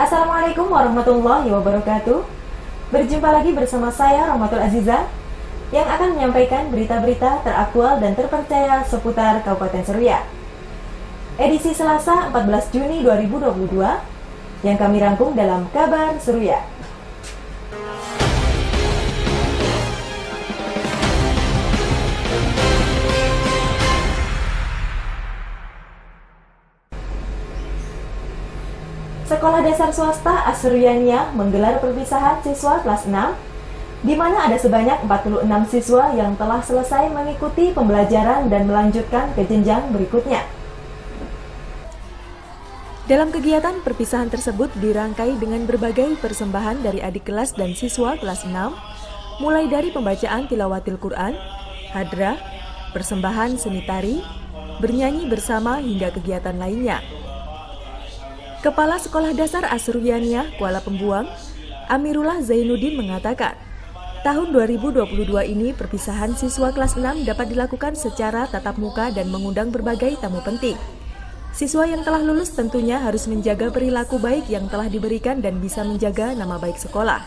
Assalamualaikum warahmatullahi wabarakatuh. Berjumpa lagi bersama saya Rahmatul Azizah yang akan menyampaikan berita-berita teraktual dan terpercaya seputar Kabupaten Seruya. Edisi Selasa 14 Juni 2022 yang kami rangkum dalam Kabar Seruya. Sekolah Dasar Swasta Asyriania menggelar perpisahan siswa kelas 6, di mana ada sebanyak 46 siswa yang telah selesai mengikuti pembelajaran dan melanjutkan ke jenjang berikutnya. Dalam kegiatan perpisahan tersebut dirangkai dengan berbagai persembahan dari adik kelas dan siswa kelas 6, mulai dari pembacaan tilawatil Quran, hadrah, persembahan seni tari, bernyanyi bersama hingga kegiatan lainnya. Kepala Sekolah Dasar Asyriania Kuala Pembuang, Amirullah Zainuddin mengatakan, tahun 2022 ini perpisahan siswa kelas 6 dapat dilakukan secara tatap muka dan mengundang berbagai tamu penting. Siswa yang telah lulus tentunya harus menjaga perilaku baik yang telah diberikan dan bisa menjaga nama baik sekolah.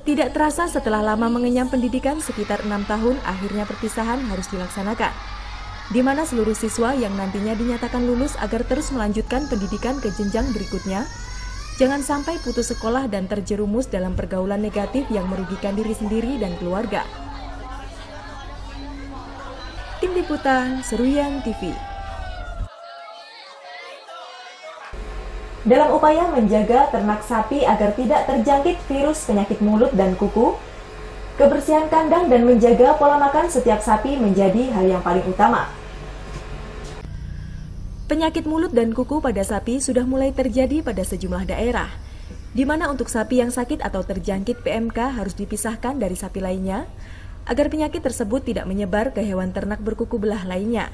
Tidak terasa setelah lama mengenyam pendidikan sekitar 6 tahun, akhirnya perpisahan harus dilaksanakan, di mana seluruh siswa yang nantinya dinyatakan lulus agar terus melanjutkan pendidikan ke jenjang berikutnya, jangan sampai putus sekolah dan terjerumus dalam pergaulan negatif yang merugikan diri sendiri dan keluarga. Tim Liputan Seruyan TV. Dalam upaya menjaga ternak sapi agar tidak terjangkit virus penyakit mulut dan kuku, kebersihan kandang dan menjaga pola makan setiap sapi menjadi hal yang paling utama. Penyakit mulut dan kuku pada sapi sudah mulai terjadi pada sejumlah daerah, di mana untuk sapi yang sakit atau terjangkit PMK harus dipisahkan dari sapi lainnya, agar penyakit tersebut tidak menyebar ke hewan ternak berkuku belah lainnya.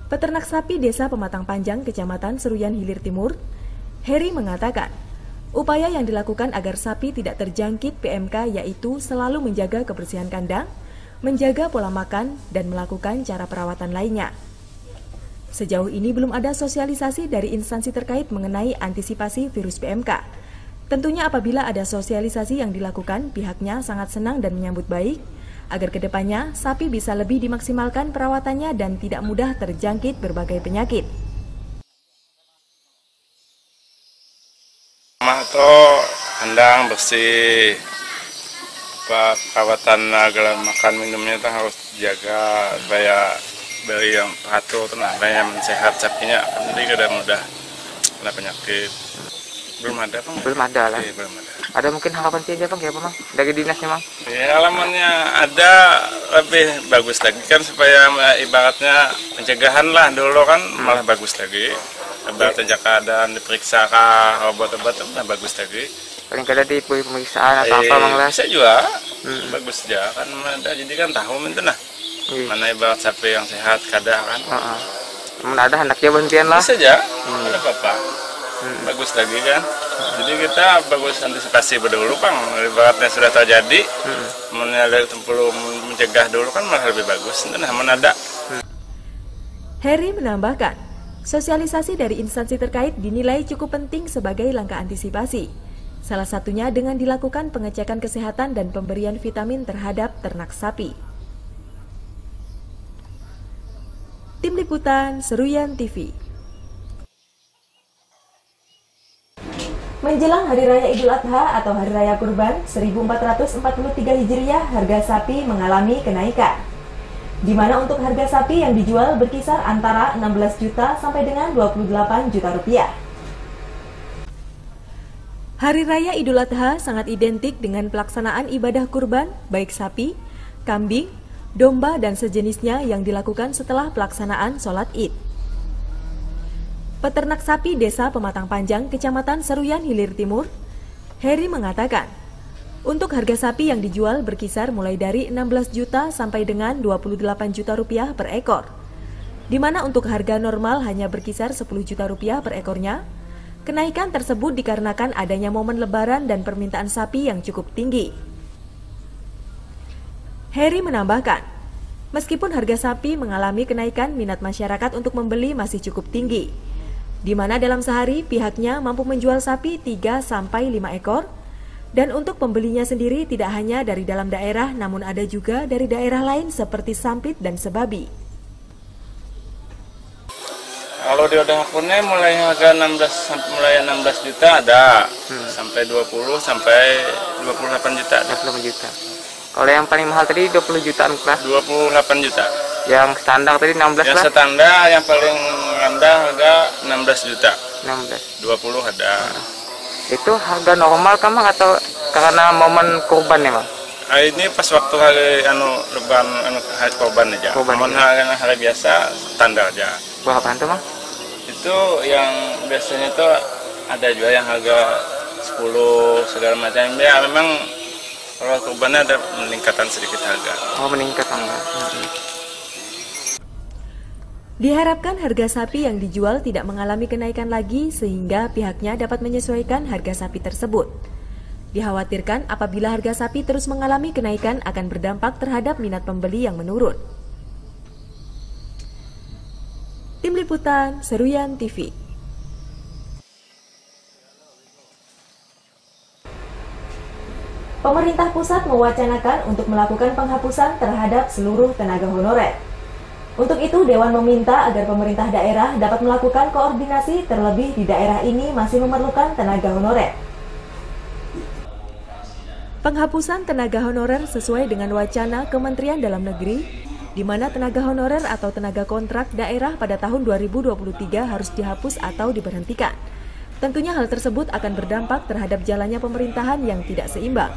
Peternak sapi Desa Pematang Panjang, Kecamatan Seruyan Hilir Timur, Heri mengatakan, upaya yang dilakukan agar sapi tidak terjangkit PMK yaitu selalu menjaga kebersihan kandang, menjaga pola makan, dan melakukan cara perawatan lainnya. Sejauh ini belum ada sosialisasi dari instansi terkait mengenai antisipasi virus PMK. Tentunya apabila ada sosialisasi yang dilakukan, pihaknya sangat senang dan menyambut baik, agar kedepannya sapi bisa lebih dimaksimalkan perawatannya dan tidak mudah terjangkit berbagai penyakit. Kandang bersih, perawatan agar makan minumnya harus dijaga supaya beli yang teratur, supaya sehat sapinya, jadi tidak mudah kena penyakit. Belum ada, Bang? Belum ada lah. Belum ada. Ada mungkin harapan sih aja, Bang, kayak apa, Bang? Dari dinasnya, Bang? Ya, halamannya ada lebih bagus lagi kan, supaya ibaratnya pencegahan lah, dulu kan malah bagus lagi. Ibaratnya keadaan diperiksa kah, obat-obat itu bagus lagi. Paling kada di pemeriksaan atau apa, Bang, lah? Bisa juga, bagus aja kan, ada jadi kan tahu itu nah. Mana ibarat sapi yang sehat kadang kan. Mana ada hendaknya berhentian lah. Bisa aja, ada apa-apa. Bagus lagi kan. Jadi kita bagus antisipasi dulu, Bang. Ibaratnya sudah terjadi, perlu mencegah dulu kan malah lebih bagus. Nah, mana ada. Heri menambahkan, sosialisasi dari instansi terkait dinilai cukup penting sebagai langkah antisipasi. Salah satunya dengan dilakukan pengecekan kesehatan dan pemberian vitamin terhadap ternak sapi. Tim Liputan Seruyan TV. Menjelang Hari Raya Idul Adha atau Hari Raya Kurban 1443 Hijriah, harga sapi mengalami kenaikan. Di mana untuk harga sapi yang dijual berkisar antara 16 juta sampai dengan 28 juta rupiah. Hari Raya Idul Adha sangat identik dengan pelaksanaan ibadah kurban, baik sapi, kambing, domba, dan sejenisnya yang dilakukan setelah pelaksanaan sholat Id. Peternak sapi Desa Pematang Panjang, Kecamatan Seruyan Hilir Timur, Heri mengatakan, untuk harga sapi yang dijual berkisar mulai dari 16 juta sampai dengan 28 juta rupiah per ekor, di mana untuk harga normal hanya berkisar 10 juta rupiah per ekornya. Kenaikan tersebut dikarenakan adanya momen lebaran dan permintaan sapi yang cukup tinggi. Heri menambahkan, meskipun harga sapi mengalami kenaikan, minat masyarakat untuk membeli masih cukup tinggi. di mana dalam sehari pihaknya mampu menjual sapi 3-5 ekor, dan untuk pembelinya sendiri tidak hanya dari dalam daerah namun ada juga dari daerah lain seperti Sampit dan Sebabi. Kalau di akunnya mulai harga 16 juta ada, sampai 20 sampai 28 juta. 28 juta. Kalau yang paling mahal tadi 20 jutaan kelas. 28 juta. Yang standar tadi 16 Yang lah. standar yang paling rendah harga 16 juta. 16. 20 ada. Itu harga normal kan Mang atau karena momen kurban ya Mang? Ini pas waktu hari lebaran hari korban aja. Namun hari biasa standar aja. Berapa tuh Mang? Itu yang biasanya tuh ada juga yang harga 10 segala macam. Ya memang kalau kurbannya ada peningkatan sedikit harga. Oh, meningkat Mang. Diharapkan harga sapi yang dijual tidak mengalami kenaikan lagi sehingga pihaknya dapat menyesuaikan harga sapi tersebut. Dikhawatirkan apabila harga sapi terus mengalami kenaikan akan berdampak terhadap minat pembeli yang menurun. Tim Liputan Seruyan TV. Pemerintah pusat mewacanakan untuk melakukan penghapusan terhadap seluruh tenaga honorer. Untuk itu, Dewan meminta agar pemerintah daerah dapat melakukan koordinasi terlebih di daerah ini masih memerlukan tenaga honorer. Penghapusan tenaga honorer sesuai dengan wacana Kementerian Dalam Negeri, di mana tenaga honorer atau tenaga kontrak daerah pada tahun 2023 harus dihapus atau diberhentikan. Tentunya hal tersebut akan berdampak terhadap jalannya pemerintahan yang tidak seimbang.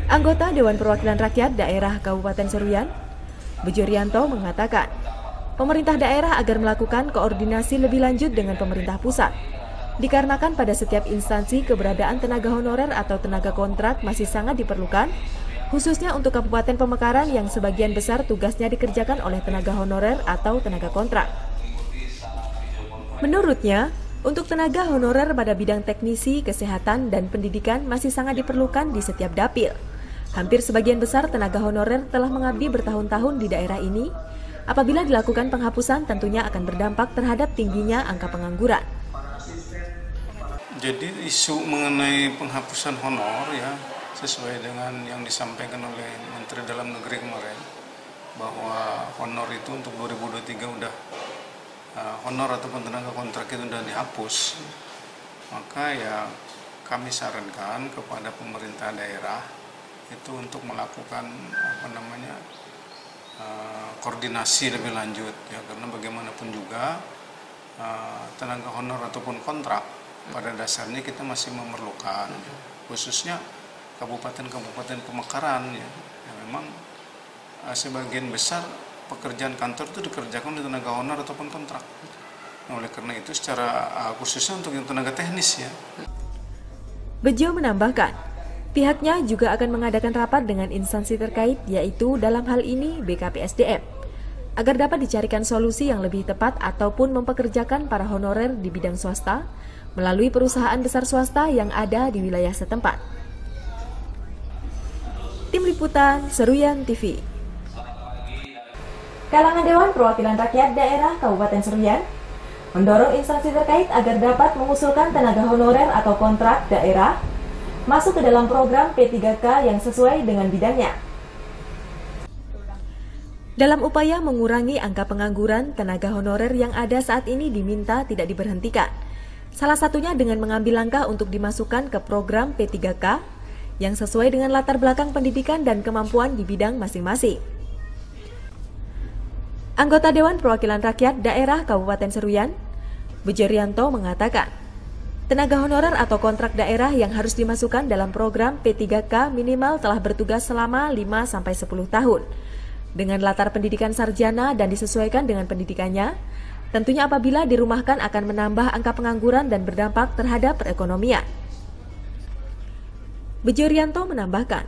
Anggota Dewan Perwakilan Rakyat Daerah Kabupaten Seruyan, Bejo Rianto mengatakan, pemerintah daerah agar melakukan koordinasi lebih lanjut dengan pemerintah pusat. Dikarenakan pada setiap instansi keberadaan tenaga honorer atau tenaga kontrak masih sangat diperlukan, khususnya untuk Kabupaten Pemekaran yang sebagian besar tugasnya dikerjakan oleh tenaga honorer atau tenaga kontrak. Menurutnya, untuk tenaga honorer pada bidang teknisi, kesehatan, dan pendidikan masih sangat diperlukan di setiap dapil. Hampir sebagian besar tenaga honorer telah mengabdi bertahun-tahun di daerah ini. Apabila dilakukan penghapusan tentunya akan berdampak terhadap tingginya angka pengangguran. Jadi isu mengenai penghapusan honor ya sesuai dengan yang disampaikan oleh Menteri Dalam Negeri kemarin bahwa honor itu untuk 2023 udah honor ataupun tenaga kontrak itu udah dihapus. Maka ya kami sarankan kepada pemerintah daerah itu untuk melakukan koordinasi lebih lanjut ya, karena bagaimanapun juga tenaga honor ataupun kontrak pada dasarnya kita masih memerlukan, khususnya kabupaten-kabupaten Pemekaran ya, memang sebagian besar pekerjaan kantor itu dikerjakan oleh tenaga honor ataupun kontrak. Nah, oleh karena itu secara khususnya untuk yang tenaga teknis ya. Bejo menambahkan, pihaknya juga akan mengadakan rapat dengan instansi terkait, yaitu dalam hal ini BKPSDM, agar dapat dicarikan solusi yang lebih tepat ataupun mempekerjakan para honorer di bidang swasta melalui perusahaan besar swasta yang ada di wilayah setempat. Tim Liputan Seruyan TV. Kalangan Dewan Perwakilan Rakyat Daerah Kabupaten Seruyan mendorong instansi terkait agar dapat mengusulkan tenaga honorer atau kontrak daerah masuk ke dalam program P3K yang sesuai dengan bidangnya. Dalam upaya mengurangi angka pengangguran, tenaga honorer yang ada saat ini diminta tidak diberhentikan. Salah satunya dengan mengambil langkah untuk dimasukkan ke program P3K yang sesuai dengan latar belakang pendidikan dan kemampuan di bidang masing-masing. Anggota Dewan Perwakilan Rakyat Daerah Kabupaten Seruyan, Bejo Rianto mengatakan, tenaga honorer atau kontrak daerah yang harus dimasukkan dalam program P3K minimal telah bertugas selama 5-10 tahun. Dengan latar pendidikan sarjana dan disesuaikan dengan pendidikannya, tentunya apabila dirumahkan akan menambah angka pengangguran dan berdampak terhadap perekonomian. Bejo Rianto menambahkan,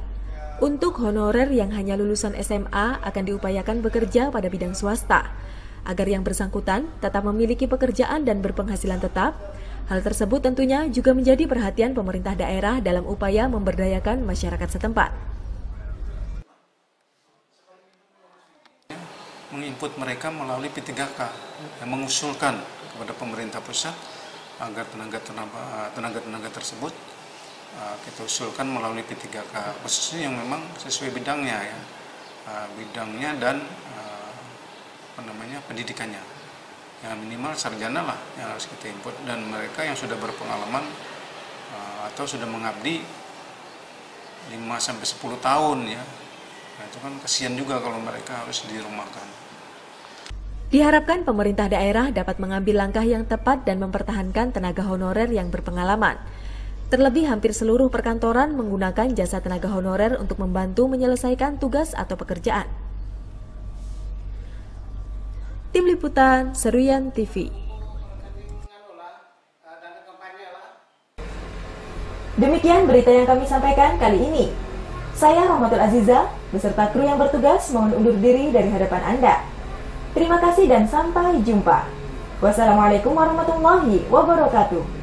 untuk honorer yang hanya lulusan SMA akan diupayakan bekerja pada bidang swasta, agar yang bersangkutan tetap memiliki pekerjaan dan berpenghasilan tetap. Hal tersebut tentunya juga menjadi perhatian pemerintah daerah dalam upaya memberdayakan masyarakat setempat. Menginput mereka melalui P3K yang mengusulkan kepada pemerintah pusat agar tenaga-tenaga tersebut kita usulkan melalui P3K, khususnya yang memang sesuai bidangnya ya, bidangnya dan pendidikannya. Ya minimal sarjana lah yang harus kita input, dan mereka yang sudah berpengalaman atau sudah mengabdi 5-10 tahun ya. Nah, itu kan kasihan juga kalau mereka harus dirumahkan. Diharapkan pemerintah daerah dapat mengambil langkah yang tepat dan mempertahankan tenaga honorer yang berpengalaman. Terlebih hampir seluruh perkantoran menggunakan jasa tenaga honorer untuk membantu menyelesaikan tugas atau pekerjaan. Tim Liputan Seruyan TV. Demikian berita yang kami sampaikan kali ini. Saya Rahmatul Aziza beserta kru yang bertugas mohon undur diri dari hadapan Anda. Terima kasih dan sampai jumpa. Wassalamualaikum warahmatullahi wabarakatuh.